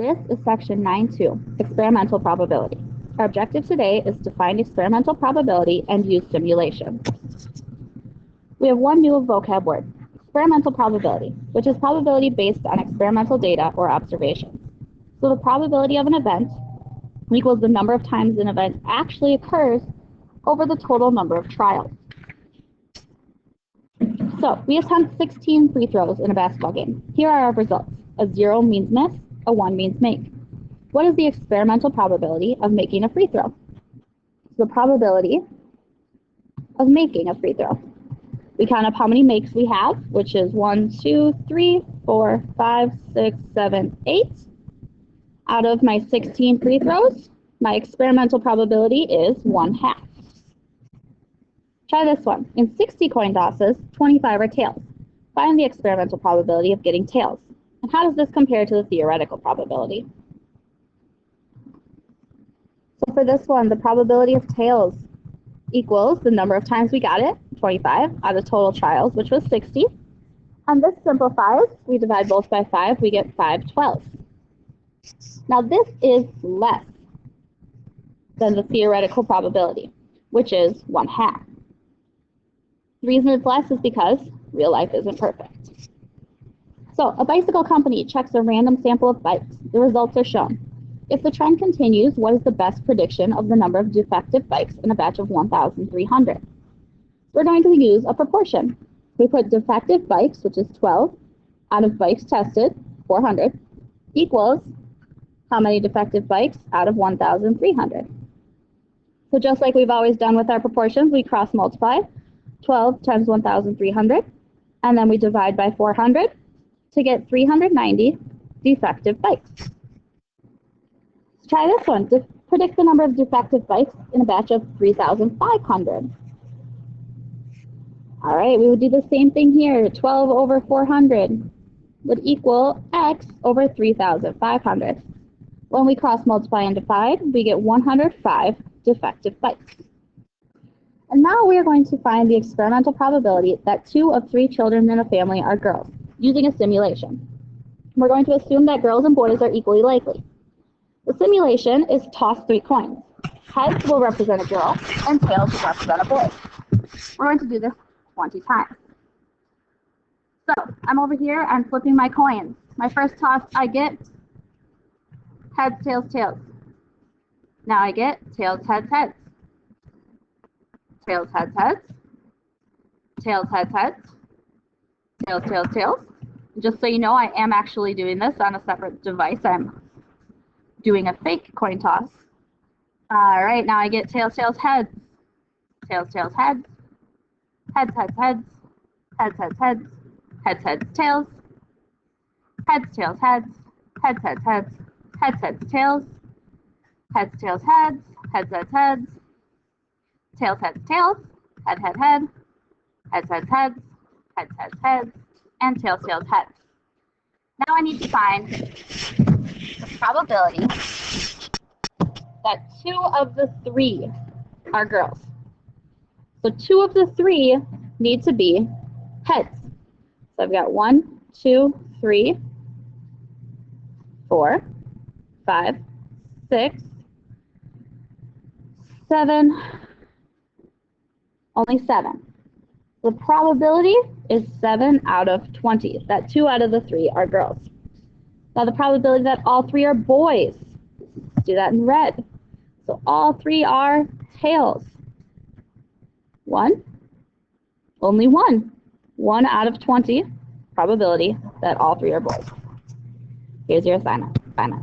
This is section 9.2, experimental probability. Our objective today is to find experimental probability and use simulation. We have one new vocab word, experimental probability, which is probability based on experimental data or observations. So the probability of an event equals the number of times an event actually occurs over the total number of trials. So we attempt 16 free throws in a basketball game. Here are our results. A 0 means miss, a 1 means make. What is the experimental probability of making a free throw? The probability of making a free throw. We count up how many makes we have, which is 1, 2, 3, 4, 5, 6, 7, 8. Out of my 16 free throws, my experimental probability is 1/2. Try this one. In 60 coin tosses, 25 are tails. Find the experimental probability of getting tails. And how does this compare to the theoretical probability? So for this one, the probability of tails equals the number of times we got it, 25, out of total trials, which was 60. And this simplifies. We divide both by 5, we get 5/12. Now this is less than the theoretical probability, which is 1/2. The reason it's less is because real life isn't perfect. So a bicycle company checks a random sample of bikes. The results are shown. If the trend continues, what is the best prediction of the number of defective bikes in a batch of 1,300? We're going to use a proportion. We put defective bikes, which is 12, out of bikes tested, 400, equals how many defective bikes out of 1,300. So just like we've always done with our proportions, we cross multiply 12 times 1,300, and then we divide by 400 to get 390 defective bikes. Let's try this one. Predict the number of defective bikes in a batch of 3,500. All right, we would do the same thing here. 12 over 400 would equal x over 3,500. When we cross multiply and divide, we get 105 defective bikes. And now we are going to find the experimental probability that 2 of 3 children in a family are girls, using a simulation. We're going to assume that girls and boys are equally likely. The simulation is toss 3 coins. Heads will represent a girl, and tails will represent a boy. We're going to do this 20 times. So I'm over here and flipping my coins. My first toss, I get heads, tails, tails. Now I get tails, heads, heads. Tails, heads, heads. Tails, heads, heads. Tails, tails, tails. Just so you know, I am actually doing this on a separate device. I'm doing a fake coin toss. All right, now I get tails, tails, heads. Tails, tails, heads. Heads, heads, heads. Heads, heads, heads. Heads, heads, tails. Heads, tails, heads. Heads, heads, heads. Heads, heads, tails. Heads, tails, heads. Heads, heads, heads. Tails, heads, tails. Head, head, head. Heads, heads, heads. Heads, heads, heads. And tails, tails, heads. Now I need to find the probability that 2 of the 3 are girls. So 2 of the 3 need to be heads. So I've got 1, 2, 3, 4, 5, 6, 7, only 7. The probability is 7 out of 20, that 2 out of the 3 are girls. Now the probability that all 3 are boys, let's do that in red. So all 3 are tails. 1, only 1. 1 out of 20 probability that all 3 are boys. Here's your assignment. Bye now.